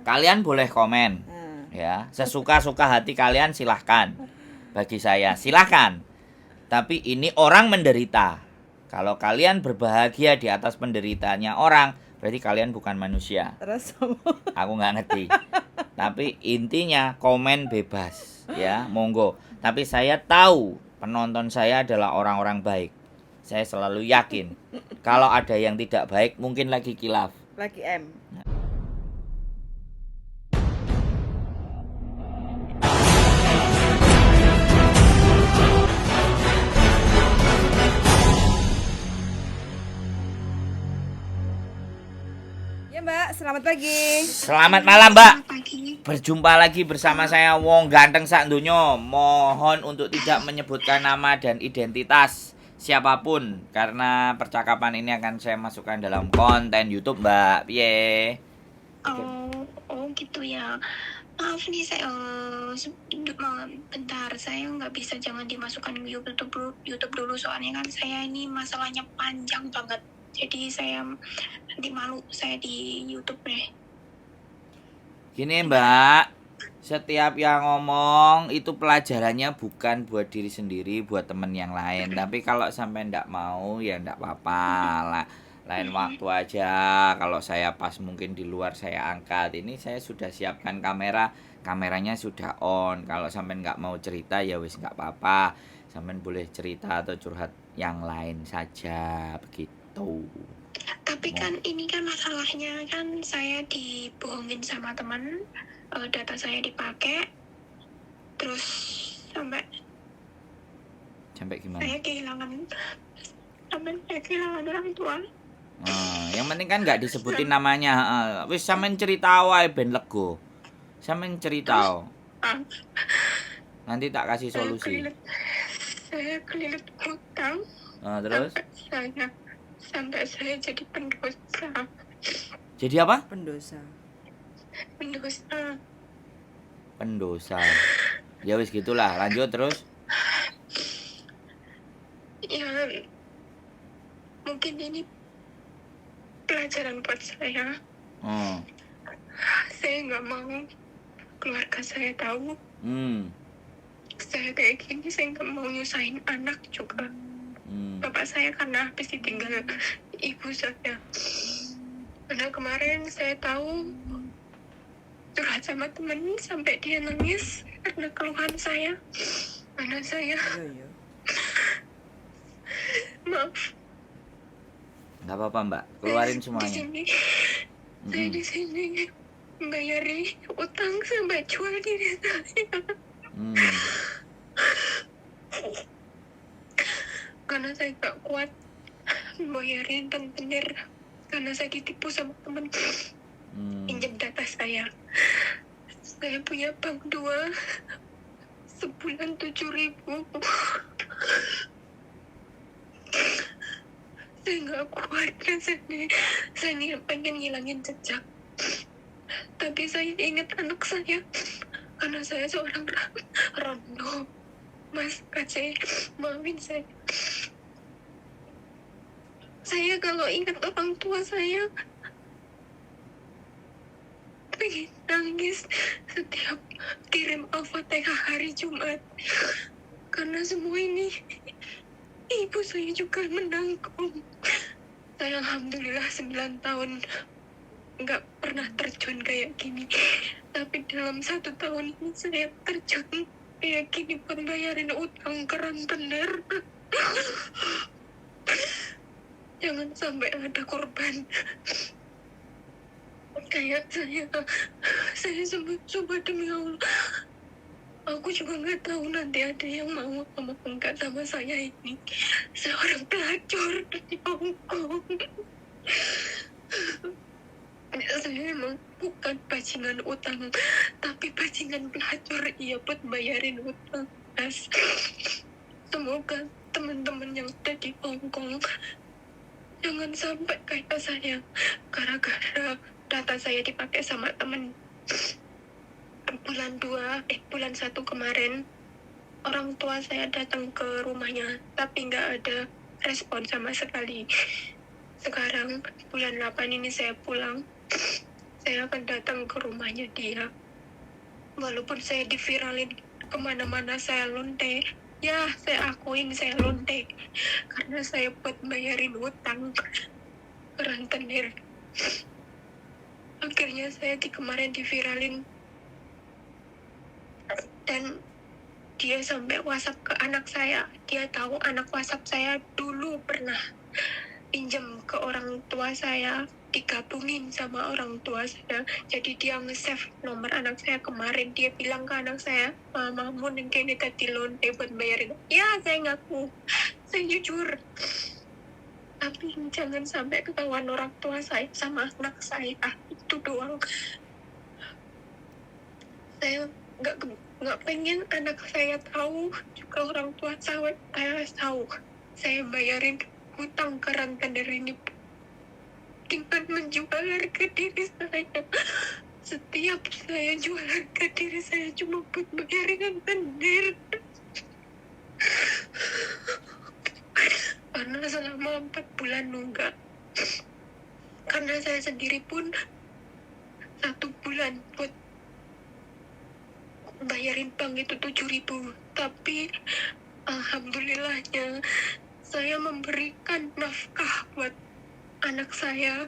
Kalian boleh komen, ya, sesuka-suka hati kalian silahkan. Bagi saya silahkan. Tapi ini orang menderita. Kalau kalian berbahagia di atas penderitanya orang, berarti kalian bukan manusia. Terus Aku nggak ngerti. Tapi intinya komen bebas, ya, monggo. Tapi saya tahu penonton saya adalah orang-orang baik. Saya selalu yakin. Kalau ada yang tidak baik, mungkin lagi kilaf. lagi M. Ya Mbak, selamat pagi. Selamat malam, Mbak. Berjumpa lagi bersama saya Wong Ganteng sak donya. Mohon untuk tidak menyebutkan nama dan identitas siapapun karena percakapan ini akan saya masukkan dalam konten YouTube, Mbak. Piye? Oh gitu ya. Maaf nih saya bentar, saya nggak bisa, jangan dimasukkan ke YouTube dulu soalnya kan saya ini masalahnya panjang banget. Jadi saya nanti malu saya di YouTube deh. Gini, Mbak. Setiap yang ngomong itu pelajarannya bukan buat diri sendiri, buat temen yang lain. Tapi kalau sampai ndak mau ya ndak apa-apa lah. Lain waktu aja. Kalau saya pas mungkin di luar saya angkat. Ini saya sudah siapkan kamera, kameranya sudah on. Kalau sampai nggak mau cerita ya wis nggak apa-apa. Sampai boleh cerita atau curhat yang lain saja begitu. Tapi kan ini kan masalahnya kan saya dibohongin sama teman, data saya dipakai, terus sampai gimana? saya kehilangan orang tua. Yang penting kan nggak disebutin namanya. Wis sampean cerita wae ben lego. Sampean cerita. Nanti tak kasih solusi. Saya kelilit utang. Terus? Sampai saya jadi pendosa. Jadi apa? Pendosa. Ya wis gitulah. Lanjut terus. Ya, mungkin ini pelajaran buat saya. Saya nggak mau keluarga saya tahu. Saya kayak gini, saya nggak mau nyusahin anak juga. Bapak saya karena habis ditinggal ibu saya. Karena kemarin saya tahu curhat sama temen sampai dia nangis karena keluhan saya. Karena saya maaf. Nggak apa-apa, Mbak. Keluarin semuanya. Saya di sini membayari utang sampai jual diri saya. Karena saya gak kuat bayarin bener, karena saya ditipu sama temen. Pinjam data saya punya bank 2 sebulan 7.000. Saya gak kuat rasanya. Saya pengen ngilangin jejak, tapi saya ingat anak saya karena saya seorang rondo. Mas Aceh, maafin saya. Saya kalau ingat orang tua saya pengen nangis setiap kirim Al-Fatihah hari Jumat. Karena semua ini ibu saya juga menanggung. Saya alhamdulillah 9 tahun nggak pernah terjun kayak gini. Tapi dalam 1 tahun ini saya terjun kayak gini, pembayarin utang keren bener. Jangan sampai ada korban kayak saya sumpah demi Allah, aku juga nggak tahu nanti ada yang mau sama enggak sama saya ini. Seorang pelacur di Hongkong. Saya memang bukan bajingan utang, tapi bajingan pelacur. Iya, buat bayarin utang. Semoga teman-teman yang ada di Hongkong jangan sampai kayak saya, gara-gara data saya dipakai sama temen. Bulan 1 kemarin orang tua saya datang ke rumahnya, tapi nggak ada respon sama sekali. Sekarang bulan 8 ini saya pulang, saya akan datang ke rumahnya dia. Walaupun saya diviralin kemana-mana saya lonte, ya saya akuin saya lonte. Karena saya buat bayarin hutang ke rentenir. Akhirnya saya kemarin diviralin. Dan dia sampai WhatsApp ke anak saya. Dia tahu anak WhatsApp saya dulu pernah pinjam ke orang tua saya, digabungin sama orang tua saya. Jadi dia nge-save nomor anak saya kemarin. Dia bilang ke anak saya, mamamu yang kayaknya tadi lonte buat bayarin. Ya, saya ngaku. Saya jujur. Tapi jangan sampai ketahuan orang tua saya sama anak saya. Itu doang. Saya nggak pengen anak saya tahu, juga orang tua saya tahu. Saya bayarin hutang ke rentenir ini dengan menjual harga diri saya. Setiap saya jual harga diri saya cuma buat bayarin rentenir. Karena selama 4 bulan nunggak. Karena saya sendiri pun 1 bulan buat bayarin bank itu 7.000. Tapi alhamdulillahnya saya memberikan nafkah buat anak saya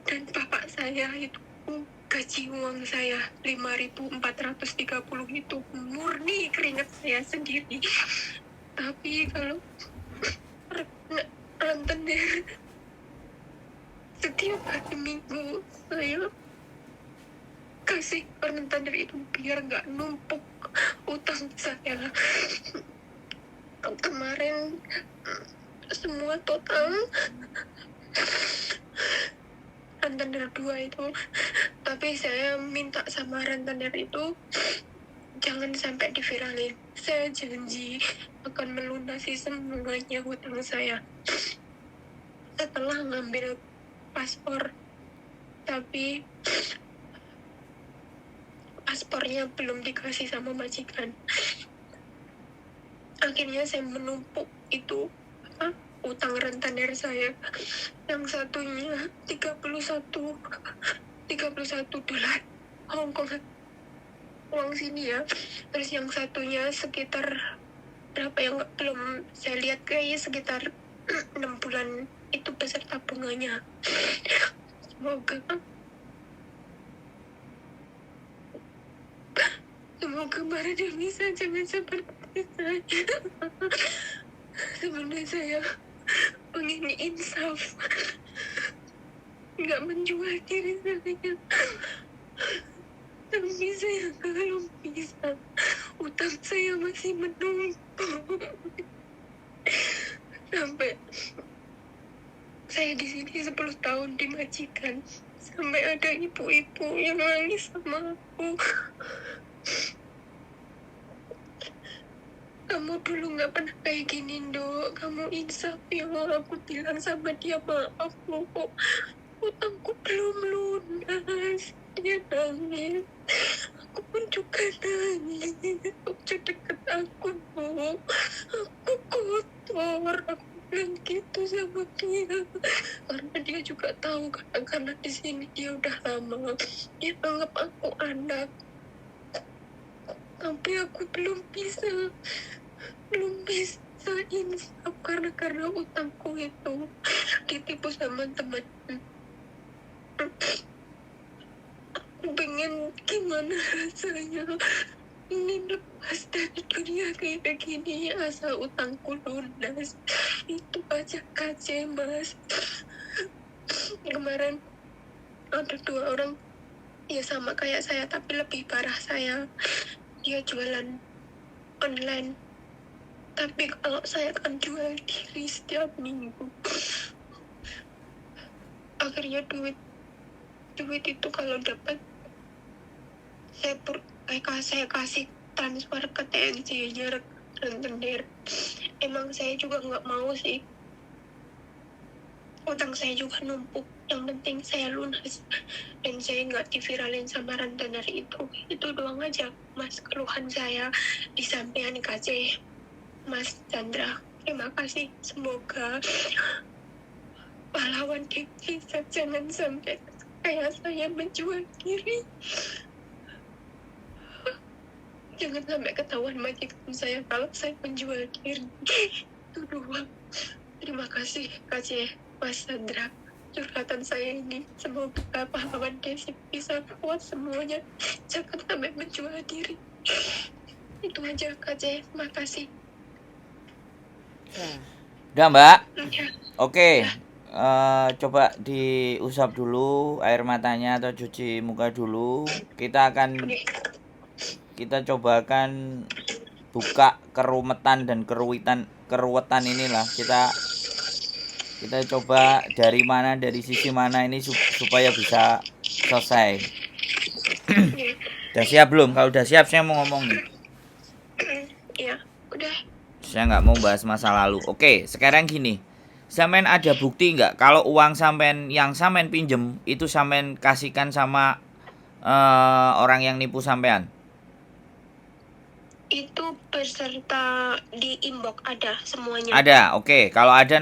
dan bapak saya. Itu gaji uang saya 5.430 itu murni keringat saya sendiri. Tapi kalau rentenir setiap hari Minggu saya kasih rentenir itu biar nggak numpuk utang saya. Kemarin semua total rentenir 2 itu, tapi saya minta sama rentenir itu jangan sampai diviralin. Saya janji akan melunasi semuanya hutang saya setelah ngambil paspor. Tapi paspornya belum dikasih sama majikan. Akhirnya saya menumpuk itu utang rentenir saya. Yang satunya 31 dolar Hongkong, uang sini ya. Terus yang satunya sekitar berapa yang belum saya lihat, kayaknya sekitar 6 bulan itu beserta bunganya. Semoga Barada bisa jangan seperti saya. Sebenarnya saya pengen insaf, nggak menjual diri saya. Tapi saya belum bisa. Utang saya masih menumpuk. Sampai saya di sini 10 tahun di majikan. Sampai ada ibu-ibu yang nangis sama aku. Kamu dulu nggak pernah kayak gini, Dok. Kamu insaf ya. Aku bilang sama dia, maaf kok. Utangku belum lunas. Dia nangis. Aku pun juga nangis. Aku deket aku, Dok. Aku kotor. Aku bilang gitu sama dia. Karena dia juga tahu karena di sini dia udah lama. Dia anggap aku anak. Tapi aku belum bisa insaf karena utangku itu ditipu sama teman. Aku pengen gimana rasanya ini lepas dari dunia kayak gini, asal utangku lunas. Itu pajak KC, Mas. Kemarin ada 2 orang ya sama kayak saya tapi lebih parah saya. Dia jualan online, tapi kalau saya akan jual diri setiap minggu. Akhirnya duit itu kalau dapat saya kasih transfer ke TNC-nya rentenir. Emang saya juga nggak mau sih, utang saya juga numpuk. Yang penting saya lunas dan saya nggak diviralin sama rentenir itu doang aja, Mas, keluhan saya disampaikan KC Mas Chandra. Terima kasih. Semoga pahlawan devisa jangan sampai kayak saya menjual diri. Jangan sampai ketahuan majikan saya kalau saya menjual diri. Itu doang. Terima kasih Kak C, Mas Sandra. Curhatan saya ini semoga pahlawan Desi bisa kuat semuanya. Jangan sampai menjual diri. Itu aja Kak C, makasih. Nah, Udah Mbak? Ya. Oke. Coba diusap dulu air matanya atau cuci muka dulu. Kita coba akan buka kerumetan dan keruwetan inilah. Kita coba dari sisi mana ini supaya bisa selesai. Udah siap belum? Kalau udah siap saya mau ngomong nih. Ya, udah. Saya nggak mau bahas masa lalu. Oke, sekarang gini. Sampean ada bukti nggak kalau uang sampean yang sampean pinjem itu sampean kasihkan sama orang yang nipu sampean? Itu beserta di inbox ada semuanya. Ada, oke. Kalau ada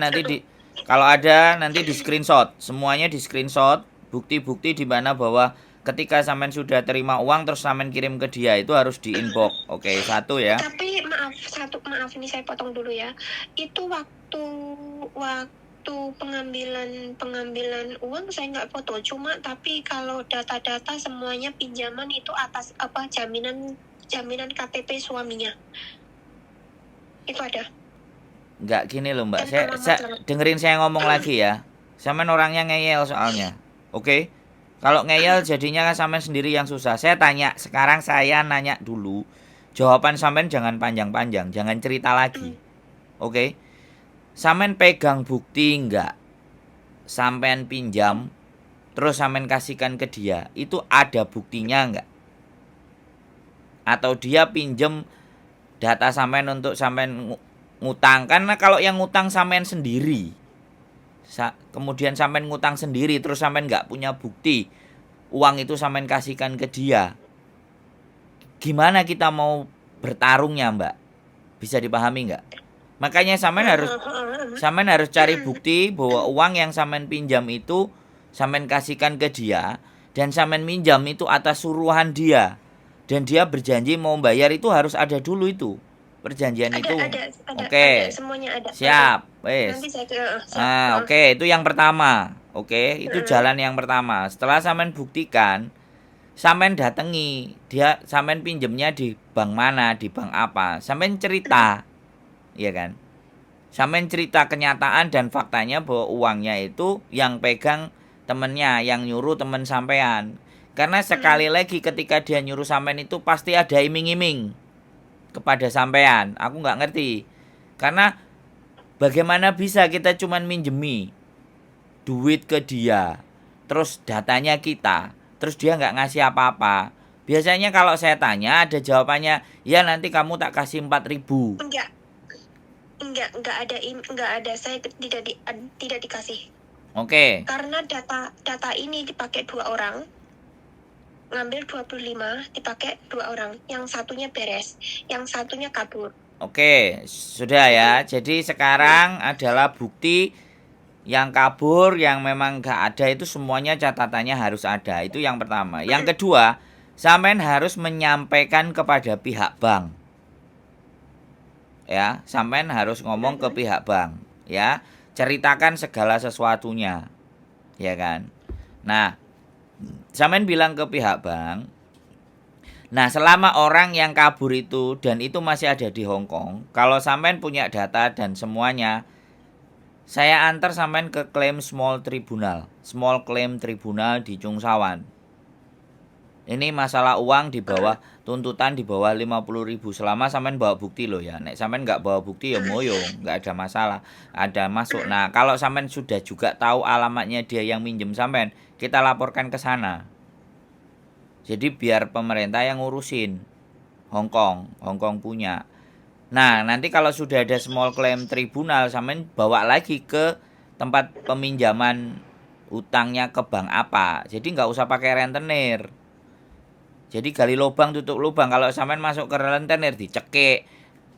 nanti di screenshot, semuanya di screenshot, bukti-bukti di mana bahwa ketika sampean sudah terima uang terus sampean kirim ke dia itu harus di inbox. Oke, satu ya. Tapi maaf ini saya potong dulu ya. Itu waktu pengambilan uang saya nggak foto, tapi kalau data-data semuanya pinjaman itu atas jaminan KTP suaminya. Itu ada. Enggak, gini loh Mbak. Dan Dengerin saya ngomong lagi ya. Sampean orangnya ngeyel soalnya. Oke. Kalau ngeyel jadinya kan sampean sendiri yang susah. Sekarang saya nanya dulu. Jawaban sampean jangan panjang-panjang, jangan cerita lagi. Oke. Sampean pegang bukti enggak? Sampean pinjam terus sampean kasihkan ke dia. Itu ada buktinya enggak? Atau dia pinjem data sampean untuk sampean ngutang? Karena kalau yang ngutang sampean sendiri, kemudian sampean ngutang sendiri terus sampean nggak punya bukti uang itu sampean kasihkan ke dia, gimana kita mau bertarungnya Mbak? Bisa dipahami nggak? Makanya sampean harus cari bukti bahwa uang yang sampean pinjam itu sampean kasihkan ke dia dan sampean minjam itu atas suruhan dia. Dan dia berjanji mau bayar itu harus ada dulu itu perjanjian itu. Oke. Semuanya ada. Siap. Wes. Nanti saya oke, itu yang pertama. Oke, itu jalan yang pertama. Setelah sampean buktikan, sampean datangi, sampean pinjemnya di bank mana, di bank apa. Sampean cerita. Iya kan? Sampean cerita kenyataan dan faktanya bahwa uangnya itu yang pegang temennya, yang nyuruh temen sampean. Karena sekali lagi ketika dia nyuruh sampean itu pasti ada iming-iming kepada sampean. Aku nggak ngerti. Karena bagaimana bisa kita cuman minjemi duit ke dia, terus datanya kita, terus dia nggak ngasih apa-apa. Biasanya kalau saya tanya ada jawabannya, ya nanti kamu tak kasih 4.000. Enggak ada. Saya tidak dikasih. Oke. Karena data ini dipakai 2 orang. Ngambil 25 dipakai 2 orang, yang satunya beres, yang satunya kabur. Oke, sudah ya. Jadi sekarang adalah bukti yang kabur, yang memang gak ada itu semuanya catatannya harus ada. Itu yang pertama. Yang kedua, sampean harus menyampaikan kepada pihak bank. Ya, sampean harus ngomong ke pihak bank, ya. Ceritakan segala sesuatunya. Ya kan? Nah, sampean bilang ke pihak bank, nah selama orang yang kabur itu dan itu masih ada di Hong Kong, kalau sampean punya data dan semuanya, saya antar sampean ke small claim tribunal di Chung Sawan. Ini masalah uang di bawah tuntutan di bawah 50.000 selama sampean bawa bukti loh ya. Nek sampean nggak bawa bukti ya moyo, nggak ada masalah, ada masuk. Nah kalau sampean sudah juga tahu alamatnya dia yang minjem sampean, kita laporkan ke sana. Jadi biar pemerintah yang ngurusin. Hong Kong punya. Nah, nanti kalau sudah ada small claim tribunal, sampean bawa lagi ke tempat peminjaman utangnya ke bank apa. Jadi nggak usah pakai rentenir. Jadi gali lubang tutup lubang. Kalau sampean masuk ke rentenir dicekik.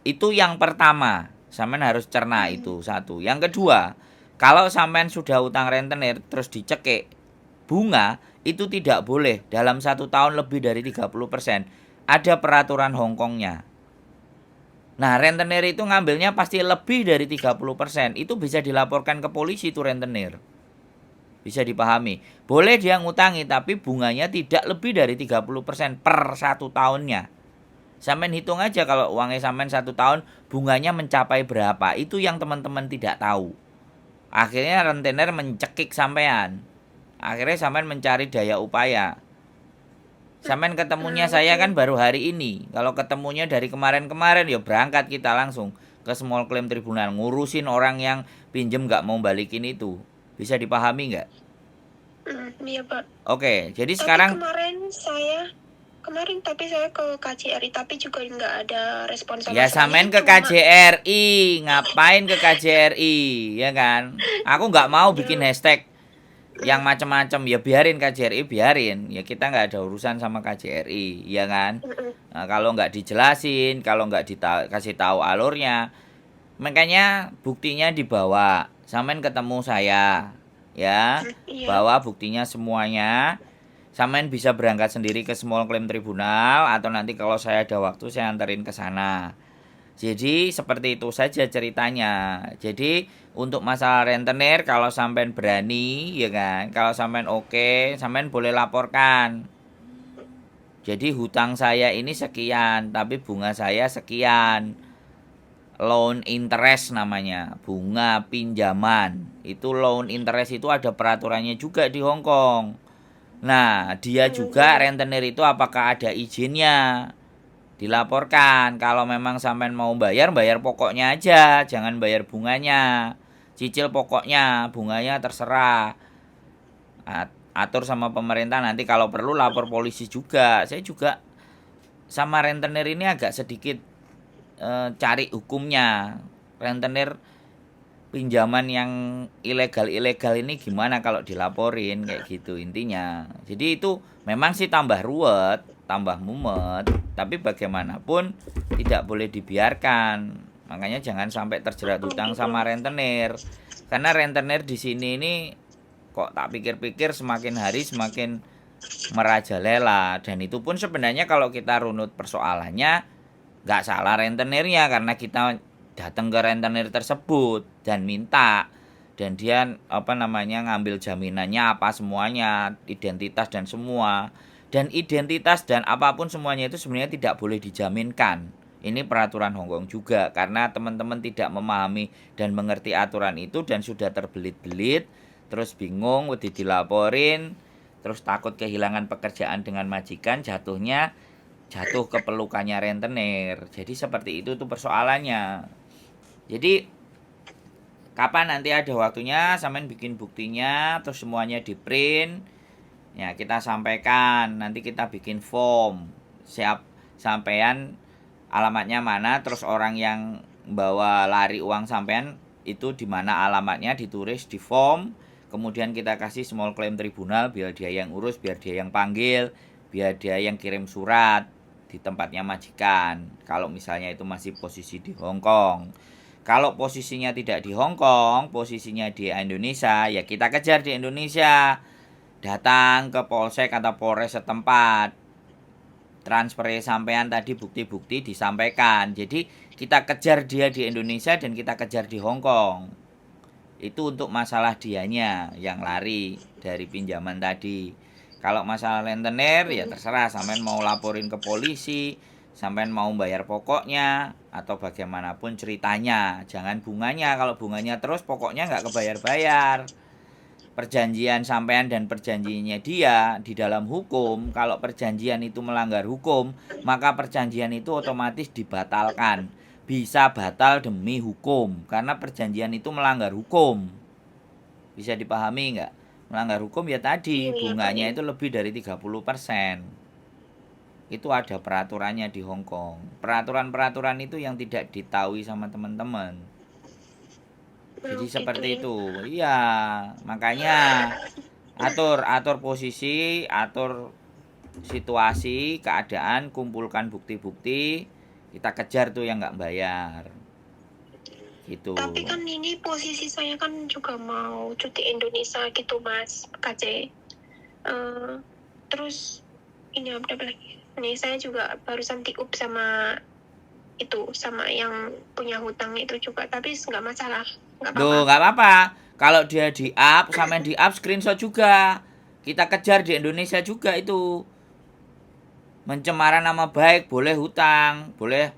Itu yang pertama. Sampean harus cerna itu satu. Yang kedua, kalau sampean sudah utang rentenir terus dicekik bunga, itu tidak boleh dalam 1 tahun lebih dari 30%. Ada peraturan Hongkongnya. Nah, rentenir itu ngambilnya pasti lebih dari 30%. Itu bisa dilaporkan ke polisi itu rentenir. Bisa dipahami. Boleh dia ngutangi tapi bunganya tidak lebih dari 30% per 1 tahunnya. Sampean hitung aja kalau uangnya sampean 1 tahun bunganya mencapai berapa. Itu yang teman-teman tidak tahu. Akhirnya rentenir mencekik sampean. Akhirnya sampean mencari daya upaya. Sampean ketemunya saya kan baru hari ini. Kalau ketemunya dari kemarin-kemarin ya berangkat kita langsung ke Small Claim Tribunal ngurusin orang yang pinjem nggak mau balikin itu. Bisa dipahami nggak? Iya Pak. Oke, jadi Tapi sekarang kemarin tapi saya ke KJRI tapi juga nggak ada respon sama ya sekali. sampean ke KJRI, ngapain ke KJRI, ya kan? Aku nggak mau bikin hashtag yang macam-macam, ya biarin KJRI biarin, ya kita nggak ada urusan sama KJRI, ya kan? Nah, kalau nggak dijelasin, kalau nggak kasih tahu alurnya, makanya buktinya dibawa, sampean ketemu saya, ya, Iya. bawa buktinya semuanya. Sampean bisa berangkat sendiri ke Small Claim Tribunal atau nanti kalau saya ada waktu saya anterin ke sana. Jadi seperti itu saja ceritanya. Jadi untuk masalah rentenir kalau sampean berani ya kan, kalau sampean oke, sampean boleh laporkan. Jadi hutang saya ini sekian, tapi bunga saya sekian. Loan interest namanya, bunga pinjaman. Itu loan interest itu ada peraturannya juga di Hong Kong. Nah, dia juga rentenir itu apakah ada izinnya? Dilaporkan. Kalau memang sampean mau bayar pokoknya aja, jangan bayar bunganya. Cicil pokoknya, bunganya terserah. Atur sama pemerintah, nanti kalau perlu lapor polisi juga. Saya juga sama rentenir ini agak sedikit cari hukumnya. Rentenir pinjaman yang ilegal ini gimana kalau dilaporin kayak gitu intinya. Jadi itu memang sih tambah ruwet, tambah mumet, tapi bagaimanapun tidak boleh dibiarkan. Makanya jangan sampai terjerat hutang sama rentenir. Karena rentenir di sini ini kok tak pikir-pikir semakin hari semakin merajalela, dan itu pun sebenarnya kalau kita runut persoalannya nggak salah rentenirnya karena kita datang ke rentenir tersebut dan minta, dan dia ngambil jaminannya apa semuanya, identitas dan semua, dan identitas dan apapun semuanya itu sebenarnya tidak boleh dijaminkan. Ini peraturan Hongkong juga, karena teman-teman tidak memahami dan mengerti aturan itu dan sudah terbelit-belit, terus bingung, wedi dilaporin, terus takut kehilangan pekerjaan dengan majikan, jatuh ke pelukannya rentenir. Jadi seperti itu tuh persoalannya. Jadi kapan nanti ada waktunya sampean bikin buktinya, terus semuanya di print, ya kita sampaikan, nanti kita bikin form, siap sampean alamatnya mana, terus orang yang bawa lari uang sampean itu di mana alamatnya ditulis di form, kemudian kita kasih Small Claim Tribunal biar dia yang urus, biar dia yang panggil, biar dia yang kirim surat di tempatnya majikan. Kalau misalnya itu masih posisi di Hong Kong. Kalau posisinya tidak di Hong Kong, posisinya di Indonesia, ya kita kejar di Indonesia. Datang ke polsek atau polres setempat. Transfer sampean tadi bukti-bukti disampaikan. Jadi kita kejar dia di Indonesia dan kita kejar di Hong Kong. Itu untuk masalah dianya yang lari dari pinjaman tadi. Kalau masalah rentenir ya terserah, sampean mau laporin ke polisi, sampean mau bayar pokoknya atau bagaimanapun ceritanya, jangan bunganya. Kalau bunganya terus pokoknya nggak kebayar-bayar. Perjanjian sampean dan perjanjiannya dia di dalam hukum, kalau perjanjian itu melanggar hukum, maka perjanjian itu otomatis dibatalkan. Bisa batal demi hukum karena perjanjian itu melanggar hukum. Bisa dipahami nggak? Melanggar hukum ya tadi bunganya itu lebih dari 30%. Itu ada peraturannya di Hong Kong. Peraturan-peraturan itu yang tidak ditahui sama teman-teman. Jadi seperti itu. Iya, makanya atur posisi, atur situasi, keadaan, kumpulkan bukti-bukti, kita kejar tuh yang nggak bayar. Gitu. Tapi kan ini posisi saya kan juga mau cuti Indonesia gitu Mas, KJ. Terus ini apa lagi? Nih saya juga barusan tiup sama yang punya hutang itu juga, tapi nggak masalah, nggak apa-apa. Loh, nggak apa-apa. Kalau dia di up, sampean di up screenshot juga. Kita kejar di Indonesia juga itu. Pencemaran nama baik, boleh hutang, boleh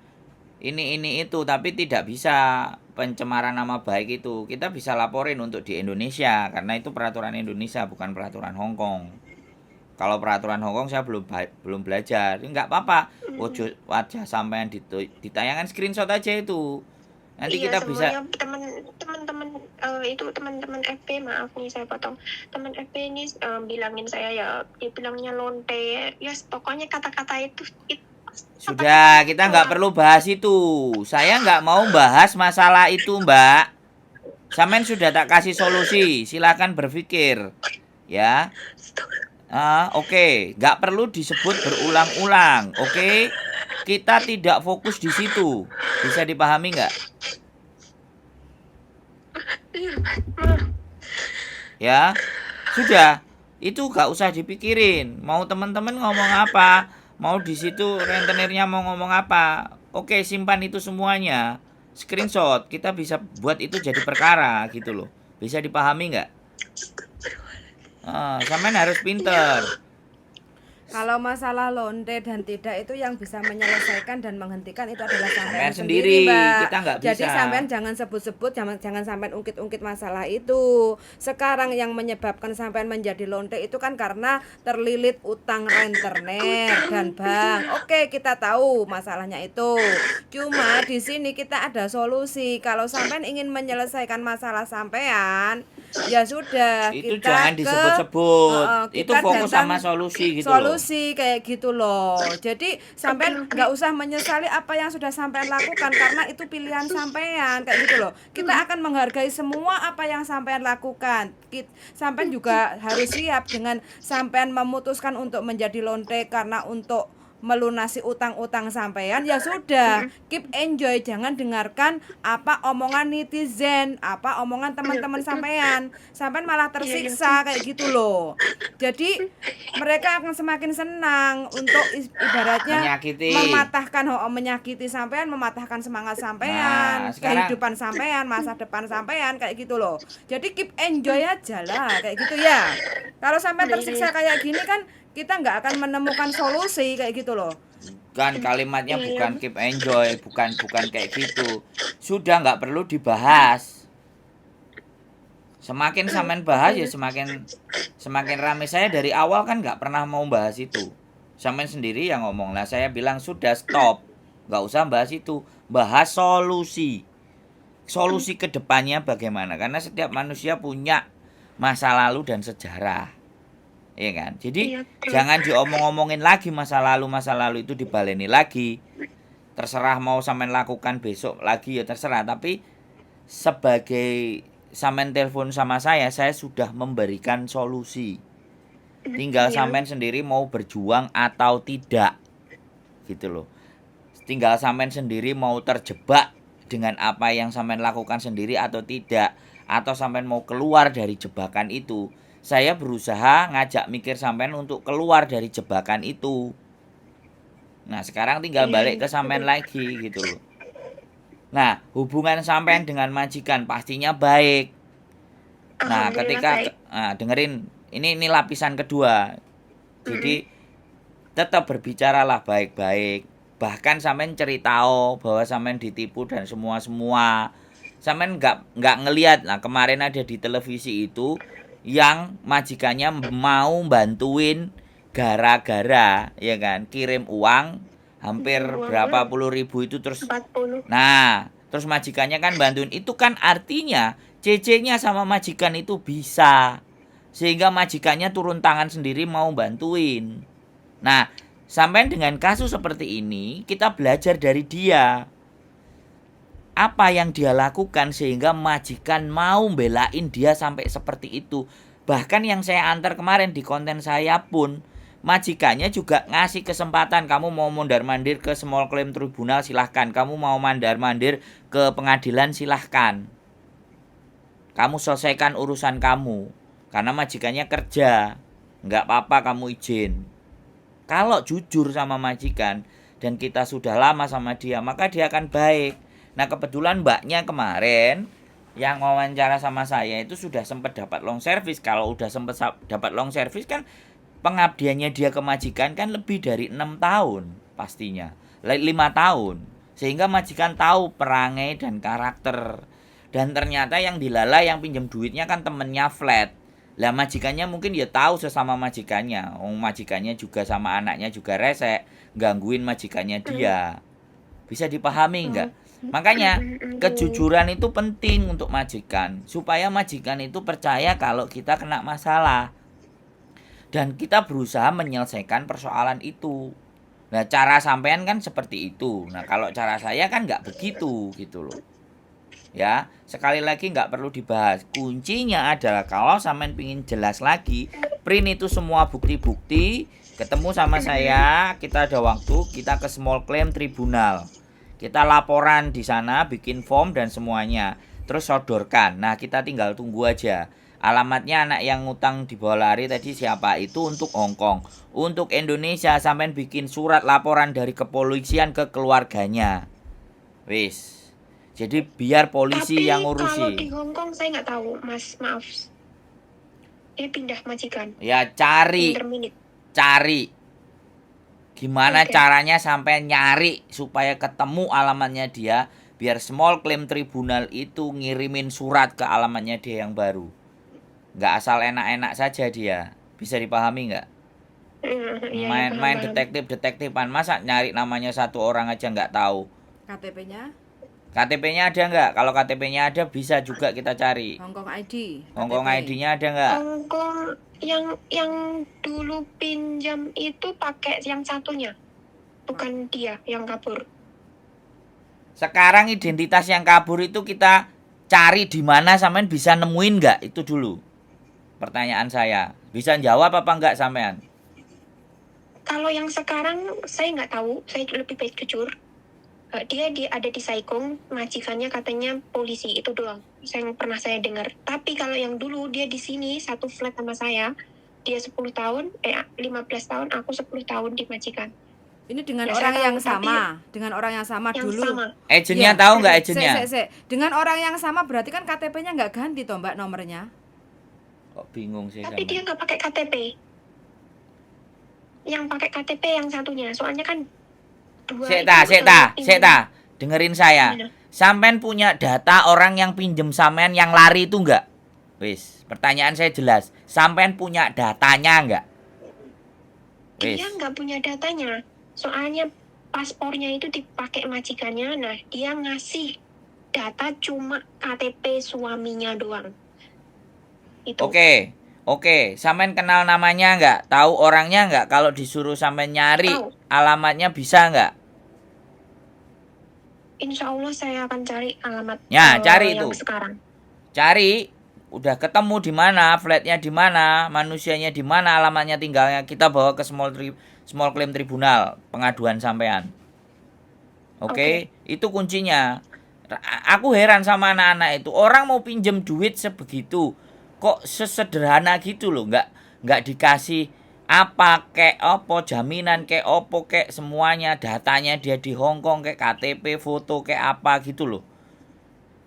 ini itu, tapi tidak bisa pencemaran nama baik itu. Kita bisa laporin untuk di Indonesia karena itu peraturan Indonesia bukan peraturan Hong Kong. Kalau peraturan Hong Kong saya belum belajar. Nggak apa-apa. Wajah sampean ditayangan screenshot aja itu. Nanti Iya, kita bisa semuanya teman-teman itu teman-teman FP, maaf nih saya potong. Teman FP ini bilangin saya ya, dia bilangnya lonte. Ya pokoknya kata-kata itu sudah, kita nggak perlu bahas itu. Saya nggak mau bahas masalah itu, Mbak. Sampean sudah tak kasih solusi. Silakan berpikir. Ya. Oke. Nggak perlu disebut berulang-ulang. Oke. Kita tidak fokus di situ. Bisa dipahami nggak? Ya. Sudah. Itu nggak usah dipikirin. Mau teman-teman ngomong apa? Mau di situ rentenirnya mau ngomong apa? Oke, simpan itu semuanya. Screenshot, kita bisa buat itu jadi perkara gitu loh. Bisa dipahami nggak? Sampean harus pinter. Kalau masalah lonte dan tidak itu yang bisa menyelesaikan dan menghentikan itu adalah Sampean sampean sendiri, sendiri, Mbak. kita nggak Jadi bisa. sampean jangan sebut-sebut, jangan sampean ungkit-ungkit masalah itu. Sekarang yang menyebabkan sampean menjadi lonte itu kan karena terlilit utang rentenir dan bank. Oke, kita tahu masalahnya itu. Cuma di sini kita ada solusi. Kalau sampean ingin menyelesaikan masalah sampean, ya sudah, Itu kita jangan disebut-sebut. Itu kita fokus datang sama solusi gitu loh. solusi kayak gitu loh. Jadi sampean nggak usah menyesali apa yang sudah sampean lakukan karena itu pilihan sampean kayak gitu loh. Kita akan menghargai semua apa yang sampean lakukan. Sampean juga harus siap dengan sampean memutuskan untuk menjadi lonte karena untuk melunasi utang-utang sampean, ya sudah, keep enjoy, jangan dengarkan apa omongan netizen, apa omongan teman-teman sampean malah tersiksa kayak gitu loh. Jadi mereka akan semakin senang untuk ibaratnya Menyakiti. menyakiti sampean, mematahkan semangat Nah, sampean, sekarang- kehidupan sampean, masa depan sampean kayak gitu loh. Jadi keep enjoy aja lah kayak gitu ya. Kalau sampean tersiksa kayak gini kan kita nggak akan menemukan solusi kayak gitu loh. Kan kalimatnya bukan keep enjoy, bukan kayak gitu. Sudah nggak perlu dibahas. Semakin sampean bahas ya semakin rame. Saya dari awal kan nggak pernah mau bahas itu. Sampean sendiri yang ngomong. Nah, saya bilang sudah stop. Nggak usah bahas itu. Bahas solusi. Solusi ke depannya bagaimana? Karena setiap manusia punya masa lalu dan sejarah. Iya kan? Jadi jangan diomong-omongin lagi masa lalu itu dibaleni lagi. Terserah mau sampean lakukan besok lagi ya terserah, tapi sebagai sampean telepon sama saya sudah memberikan solusi. Tinggal sampean sendiri mau berjuang atau tidak. Gitu loh. Tinggal sampean sendiri mau terjebak dengan apa yang sampean lakukan sendiri atau tidak, atau sampean mau keluar dari jebakan itu. Saya berusaha ngajak mikir sampean untuk keluar dari jebakan itu. Nah, sekarang tinggal balik ke sampean lagi gitu loh. Nah, hubungan sampean dengan majikan pastinya baik. Nah, ketika dengerin ini lapisan kedua. Jadi tetap berbicaralah baik-baik. Bahkan sampean ceritao bahwa sampean ditipu dan semua. Sampean nggak ngelihat. Nah, kemarin ada di televisi itu yang majikannya mau bantuin gara-gara ya kan kirim uang hampir berapa puluh ribu itu terus 40. Nah, terus majikannya kan bantuin. Itu kan artinya CC-nya sama majikan itu bisa. Sehingga majikannya turun tangan sendiri mau bantuin. Nah, sampai dengan kasus seperti ini, kita belajar dari dia. Apa yang dia lakukan sehingga majikan mau belain dia sampai seperti itu. Bahkan yang saya antar kemarin di konten saya pun, majikannya juga ngasih kesempatan. Kamu mau mondar-mandir ke small claim tribunal silahkan. Kamu mau mandar-mandir ke pengadilan silahkan. Kamu selesaikan urusan kamu. Karena majikannya kerja. nggak apa-apa kamu izin. Kalau jujur sama majikan dan kita sudah lama sama dia, maka dia akan baik. Nah kebetulan mbaknya kemarin yang wawancara sama saya itu sudah sempat dapat long service. Kalau udah sempat dapat long service kan pengabdiannya dia ke majikan kan lebih dari 6 tahun pastinya, 5 tahun. Sehingga majikan tahu perangai dan karakter. Dan ternyata yang dilala yang pinjam duitnya kan temennya flat. Lah majikannya mungkin ya tahu sesama majikannya. Majikannya juga sama anaknya juga resek, gangguin majikannya dia. Bisa dipahami enggak? Makanya kejujuran itu penting untuk majikan, supaya majikan itu percaya kalau kita kena masalah dan kita berusaha menyelesaikan persoalan itu. Nah cara sampean kan seperti itu. Nah kalau cara saya kan nggak begitu gitu loh. Ya sekali lagi nggak perlu dibahas. Kuncinya adalah kalau sampean pingin jelas lagi, print itu semua bukti-bukti, ketemu sama saya, kita ada waktu, kita ke small claim tribunal. Kita laporan di sana, bikin form dan semuanya. Terus sodorkan. Nah, kita tinggal tunggu aja. Alamatnya anak yang ngutang di bawah lari tadi siapa? Itu untuk Hong Kong. Untuk Indonesia sampean bikin surat laporan dari kepolisian ke keluarganya. Wis. Jadi biar polisi Tapi yang kalau ngurusi. di Hong Kong saya nggak tahu, Mas. Maaf. Dia pindah majikan. Ya cari, Interminute. cari. Gimana Oke. caranya sampai nyari supaya ketemu alamatnya dia, biar small claim tribunal itu ngirimin surat ke alamatnya dia yang baru. Nggak asal enak-enak saja dia. Bisa dipahami nggak? Iya, Main-main paham. detektif-detektifan, masa nyari namanya satu orang aja nggak tahu. KTP-nya KTP-nya ada nggak? Kalau KTP-nya ada bisa juga kita cari. Hongkong ID. Hongkong KTP. ID-nya ada nggak? Hongkong yang dulu pinjam itu pakai yang satunya, bukan dia yang kabur. Sekarang identitas yang kabur itu kita cari di mana, sampean bisa nemuin nggak? Itu dulu pertanyaan saya. Bisa jawab apa nggak sampean? Kalau yang sekarang saya nggak tahu, saya lebih baik jujur. Dia ada di Saikong, majikannya katanya polisi, itu doang yang pernah saya dengar. Tapi kalau yang dulu dia di sini satu flat sama saya, dia 10 tahun, 15 tahun, aku 10 tahun di majikan. Ini dengan Ya, orang saya yang tahu, sama, dengan orang yang sama Yang dulu. sama. Agentnya Iya. tahu nggak agentnya? Dengan orang yang sama berarti kan KTP-nya nggak ganti toh Mbak nomornya. Kok bingung sih Tapi sama. dia nggak pakai KTP. Yang pakai KTP yang satunya, soalnya kan dua Sekta. Dengerin saya. Gimana? Sampean punya data orang yang pinjem sampean yang lari itu nggak? Wis, pertanyaan saya jelas. Sampean punya datanya nggak? Wis. Dia nggak punya datanya. Soalnya paspornya itu dipakai majikannya. Nah, dia ngasih data cuma KTP suaminya doang. Itu. Oke, sampean kenal namanya nggak? Tahu orangnya nggak? Kalau disuruh sampean nyari Tahu. alamatnya bisa nggak? Insya Allah saya akan cari alamat Ya, cari yang itu. sekarang. Cari, udah ketemu di mana, flatnya di mana, manusianya di mana, alamatnya tinggalnya, kita bawa ke small claim tribunal, pengaduan sampean. Oke, itu kuncinya. Aku heran sama anak-anak itu, orang mau pinjem duit sebegitu, kok sesederhana gitu loh, nggak dikasih apa kek opo jaminan kek opo kek semuanya, datanya dia di Hong Kong kek KTP foto kek apa gitu loh.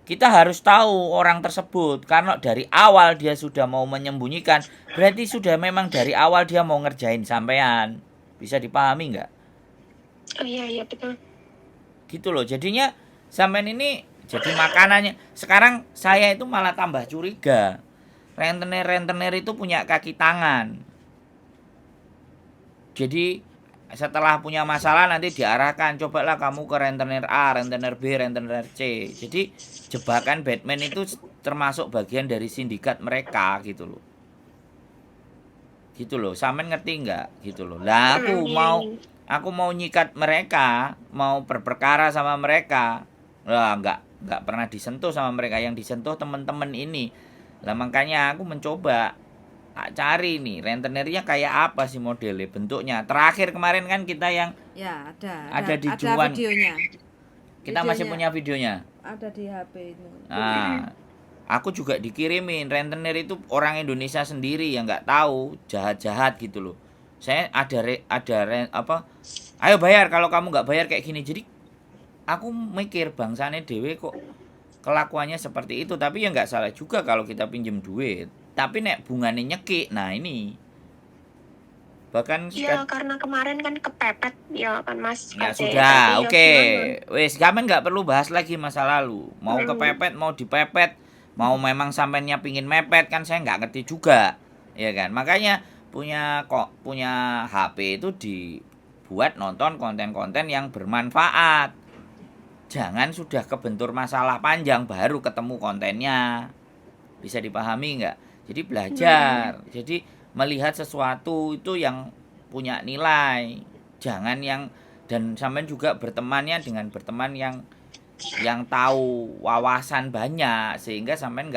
Kita harus tahu orang tersebut, karena dari awal dia sudah mau menyembunyikan, berarti sudah memang dari awal dia mau ngerjain sampean. Bisa dipahami nggak? Oh iya betul. Gitu loh, jadinya sampean ini jadi makanannya. Sekarang saya itu malah tambah curiga, rentenir itu punya kaki tangan. Jadi setelah punya masalah nanti diarahkan, cobalah kamu ke rentenir A, rentenir B, rentenir C. Jadi jebakan Batman itu termasuk bagian dari sindikat mereka gitu loh. Gitu loh, sampean ngerti nggak? Gitu loh. Lah aku mau nyikat mereka, mau berperkara sama mereka. Lah nggak pernah disentuh sama mereka, yang disentuh teman-teman ini. Lah makanya aku mencoba cari nih rentenirnya kayak apa sih modelnya, bentuknya. Terakhir kemarin kan kita yang Ya, ada di Juan. videonya. Kita masih punya videonya. Ada di HP itu. Nah, Aku juga dikirimin rentenir itu orang Indonesia sendiri yang nggak tahu jahat-jahat gitu loh. Saya apa? Ayo bayar, kalau kamu nggak bayar kayak gini. Jadi aku mikir bangsane dewe kok kelakuannya seperti itu. Tapi ya nggak salah juga kalau kita pinjem duit. Tapi nek bungane nyekik, nah ini bahkan Ya karena kemarin kan kepepet ya kan Mas. ya Ade. sudah, Tapi ya oke. gimana? Wes, kamen nggak perlu bahas lagi masa lalu. Mau kepepet, mau dipepet, mau memang sampennya pingin mepet kan saya nggak ngerti juga, ya kan. Makanya punya HP itu dibuat nonton konten-konten yang bermanfaat. Jangan sudah kebentur masalah panjang baru ketemu kontennya. Bisa dipahami nggak? Jadi belajar. Jadi melihat sesuatu itu yang punya nilai. Jangan yang dan sampean juga bertemannya dengan berteman yang tahu wawasan banyak sehingga sampean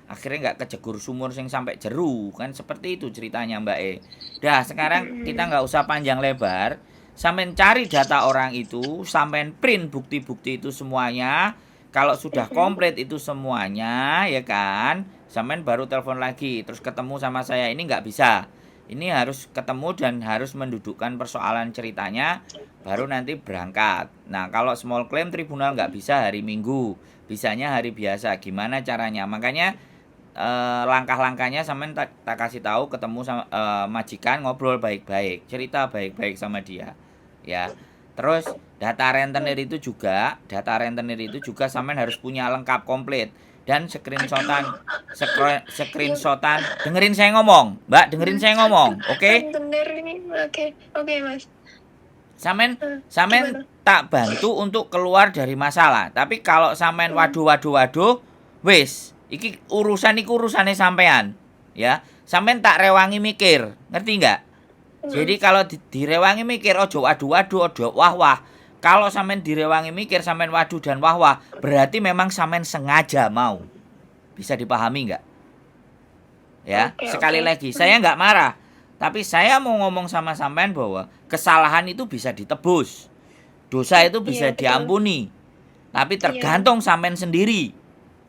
akhirnya nggak kejegur sumur sing sampai jeru kan seperti itu ceritanya Mbak E. Dah sekarang kita nggak usah panjang lebar. Sampean cari data orang itu, sampean print bukti-bukti itu semuanya. Kalau sudah komplit itu semuanya, ya kan, sampean baru telepon lagi, terus ketemu sama saya. Ini nggak bisa. Ini harus ketemu dan harus mendudukkan persoalan ceritanya, baru nanti berangkat. Nah, kalau small claim tribunal nggak bisa hari Minggu, bisanya hari biasa. Gimana caranya? Makanya langkah-langkahnya sampean tak kasih tahu, ketemu sama majikan, ngobrol baik-baik, cerita baik-baik sama dia, ya. Terus data rentenir itu juga sampean harus punya lengkap komplit dan screenshotan. Dengerin saya ngomong, Mbak, dengerin saya ngomong, oke? Bener ini. Oke Mas. Sampean Gimana? tak bantu untuk keluar dari masalah. Tapi kalau sampean waduh, wis, iki urusane sampean, ya. Sampean tak rewangi mikir, ngerti nggak? Jadi kalau direwangi mikir ojo waduh, ojo wah-wah. Kalau sampean direwangi mikir, sampean waduh dan wah-wah, berarti memang sampean sengaja mau. Bisa dipahami nggak? Ya, Oke, sekali oke. lagi, saya nggak marah. Tapi saya mau ngomong sama sampean bahwa kesalahan itu bisa ditebus. Dosa itu bisa Iya, betul. diampuni. Tapi tergantung sampean sendiri.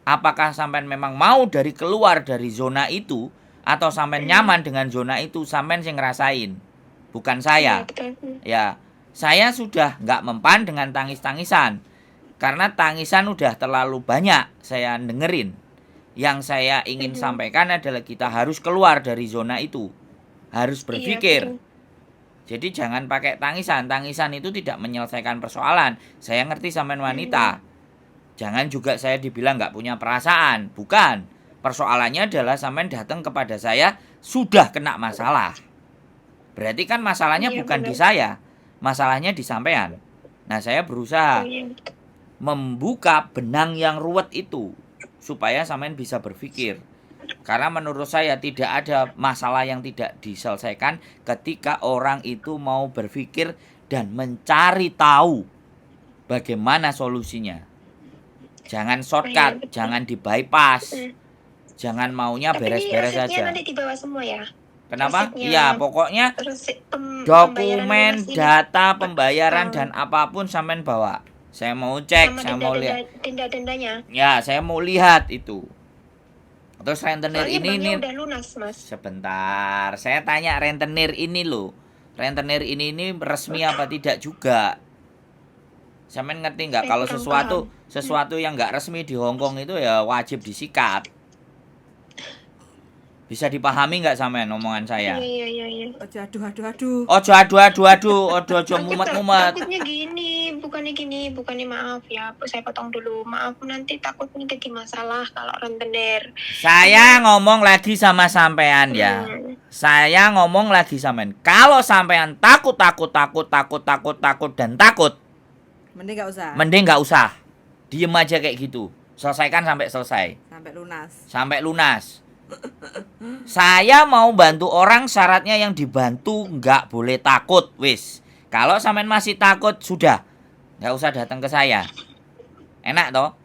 Apakah sampean memang mau keluar dari zona itu atau sampean nyaman dengan zona itu, sampean yang ngerasain. Bukan saya. Iya, betul. Ya, saya sudah nggak mempan dengan tangis-tangisan. Karena tangisan udah terlalu banyak saya dengerin. Yang saya ingin sampaikan adalah kita harus keluar dari zona itu. Harus berpikir. Iya, betul. Jadi jangan pakai tangisan. Tangisan itu tidak menyelesaikan persoalan. Saya ngerti sampean wanita. Jangan juga saya dibilang nggak punya perasaan. Bukan. Persoalannya adalah sampean datang kepada saya sudah kena masalah. Berarti kan masalahnya Iya, bukan di benar. saya. Masalahnya di sampean. Nah, saya berusaha Iya. membuka benang yang ruwet itu supaya sampean bisa berpikir. Karena menurut saya tidak ada masalah yang tidak diselesaikan ketika orang itu mau berpikir dan mencari tahu bagaimana solusinya. Jangan shortcut, jangan di bypass. Jangan maunya Tapi beres-beres ini resepnya saja. nanti dibawa semua ya. Kenapa? resepnya. Iya, pokoknya Pembayaran dokumen, lunas ini. data, pembayaran dan apapun sampean bawa. Saya mau cek, Sama saya mau lihat. denda-dendanya. Ya, saya mau lihat itu. Terus rentenir Soalnya ini banknya udah lunas, Mas. sebentar. Saya tanya rentenir ini loh. Rentenir ini resmi apa tidak juga? Sampean ngerti nggak Saya kalau kurang sesuatu yang nggak resmi di Hong Kong itu ya wajib disikat. Bisa dipahami nggak sampean omongan saya? Iya. Ojo, aduh. Ojo mumet. Takutnya gini, bukannya maaf ya. Saya potong dulu. Maaf nanti takutnya jadi masalah kalau rentenir. Saya ngomong lagi sama sampean ya. Saya ngomong lagi sampean. Kalau sampean takut dan takut, Mending nggak usah. mending nggak usah. Diem aja kayak gitu. Selesaikan sampai selesai. Sampai lunas. Sampai lunas. Saya mau bantu orang, syaratnya yang dibantu nggak boleh takut. Wis. Kalau sampean masih takut, sudah. Nggak usah datang ke saya. Enak toh?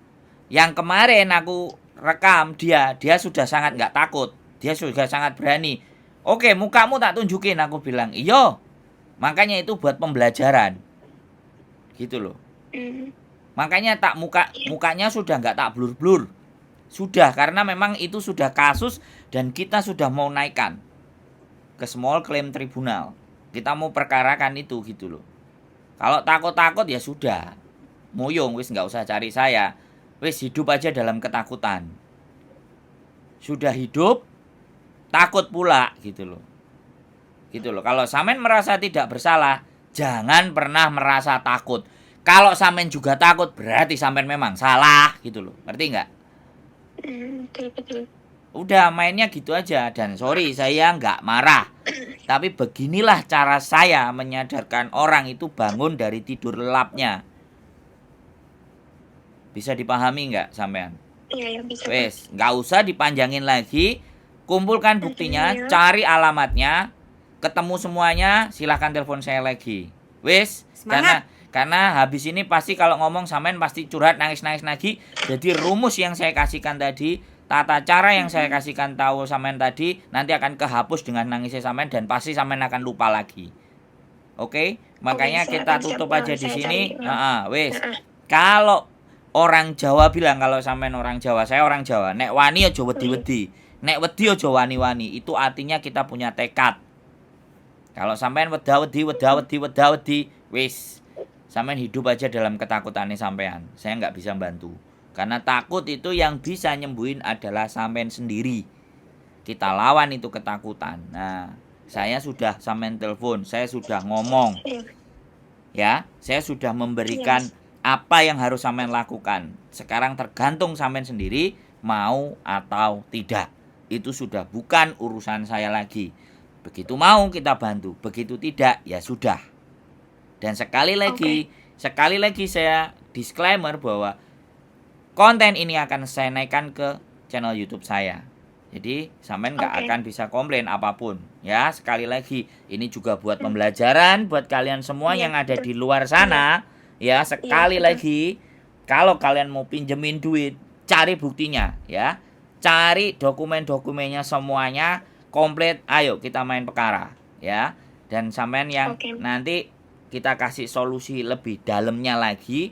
Yang kemarin aku rekam dia sudah sangat nggak takut. Dia sudah sangat berani. Oke, mukamu tak tunjukin, aku bilang. Iya. Makanya itu buat pembelajaran. Gitu loh. Makanya mukanya sudah nggak tak blur-blur. Sudah, karena memang itu sudah kasus dan kita sudah mau naikkan ke small claim tribunal. Kita mau perkarakan itu gitu loh. Kalau takut-takut ya sudah. Muyung wis nggak usah cari saya. Wis hidup aja dalam ketakutan. Sudah hidup takut pula gitu loh. Gitu loh. Kalau sampean merasa tidak bersalah, jangan pernah merasa takut. Kalau sampean juga takut berarti sampean memang salah gitu loh. Ngerti nggak? Betul. Udah mainnya gitu aja. Dan sorry saya nggak marah. Tapi beginilah cara saya menyadarkan orang itu bangun dari tidur lelapnya. Bisa dipahami nggak sampean? Iya, bisa. Wes, nggak usah dipanjangin lagi. Kumpulkan buktinya, Iya. cari alamatnya, ketemu semuanya, silahkan telepon saya lagi. Wes, Semangat. karena habis ini pasti kalau ngomong sampean pasti curhat nangis lagi. Jadi rumus yang saya kasihkan tadi, tata cara yang saya kasihkan tahu sampean tadi nanti akan kehapus dengan nangisnya sampean dan pasti sampean akan lupa lagi. Oke? Makanya Oke, kita siap. tutup Siap, aja di saya sini. cari. Wes. Kalau orang Jawa bilang, kalau sampean orang Jawa, saya orang Jawa, nek wani aja wedi-wedi. Nek wedi aja wani-wani. Itu artinya kita punya tekad. Kalau sampean wedi, wis sampean hidup aja dalam ketakutannya sampean. Saya nggak bisa bantu. Karena takut itu yang bisa nyembuhin adalah sampean sendiri. Kita lawan itu ketakutan. Nah, saya sudah sampean telepon, saya sudah ngomong. Ya, saya sudah memberikan apa yang harus sampean lakukan. Sekarang tergantung sampean sendiri mau atau tidak. Itu sudah bukan urusan saya lagi. Begitu mau kita bantu, begitu tidak ya sudah. Dan sekali lagi saya disclaimer bahwa konten ini akan saya naikkan ke channel YouTube saya. Jadi sampean nggak akan bisa komplain apapun. Ya, sekali lagi ini juga buat pembelajaran buat kalian semua Iya, yang ada betul. di luar sana. Ya, sekali betul. lagi kalau kalian mau pinjemin duit, cari buktinya ya. Cari dokumen-dokumennya semuanya komplit. Ayo kita main perkara ya. Dan sampean yang Oke. nanti kita kasih solusi lebih dalamnya lagi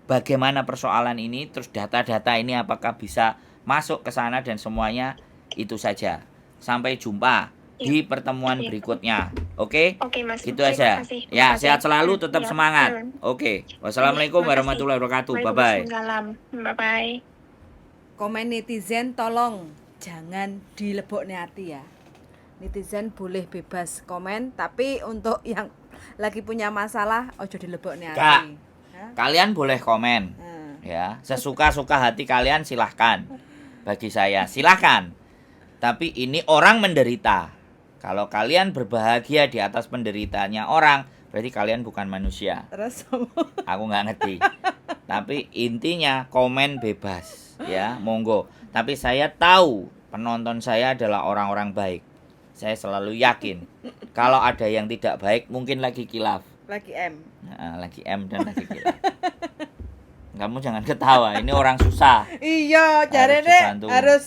bagaimana persoalan ini, terus data-data ini apakah bisa masuk ke sana dan semuanya. Itu saja. Sampai jumpa di pertemuan berikutnya. Oke? Oke, Mas. Itu Terima aja. kasih. Ya, Makasih. sehat selalu, tetap Iya. semangat. Oke. Wassalamualaikum Makasih. warahmatullahi wabarakatuh. Bye-bye. Waalaikumsalam. Bye-bye. Komen netizen tolong jangan dilebokne hati ya. Netizen boleh bebas komen, tapi untuk yang lagi punya masalah ojo dilebokne Kak. hati. Ya? Kalian boleh komen. Nah. Ya, sesuka-suka hati kalian silahkan. Bagi saya silahkan. Tapi ini orang menderita. Kalau kalian berbahagia di atas penderitaannya orang, berarti kalian bukan manusia. Terus Aku nggak ngerti. Tapi intinya komen bebas, ya, monggo. Tapi saya tahu penonton saya adalah orang-orang baik. Saya selalu yakin. Kalau ada yang tidak baik, mungkin lagi kilaf. lagi M. Nah, lagi M dan lagi kilaf. Kamu jangan ketawa. Ini orang susah. Iya, Harus jarene dibantu. harus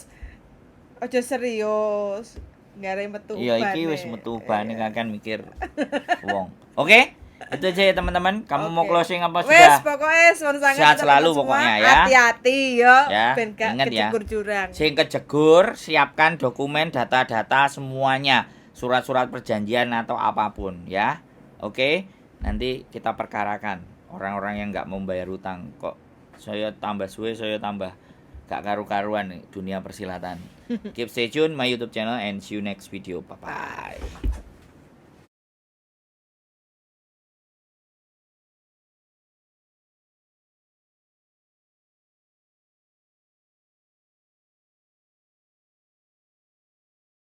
ojo serius. Ngare metu Iya, iki bane. wis metu bane kan mikir wong. Oke? Itu aja ya teman-teman. Kamu mau Oke. closing apa Wes, sudah? pokoknya suwun sangat Sehat teman-teman selalu semua. pokoknya ya. Hati-hati yo, Ya, ben gak ingat ya. kecekur jurang. Sing kejegur, siapkan dokumen, data-data semuanya, surat-surat perjanjian atau apapun ya. Oke? Nanti kita perkarakan orang-orang yang nggak mau bayar utang. Kok saya tambah suwe, saya tambah gak karu-karuan nih dunia persilatan. Keep stay tune my YouTube channel and see you next video. Bye bye.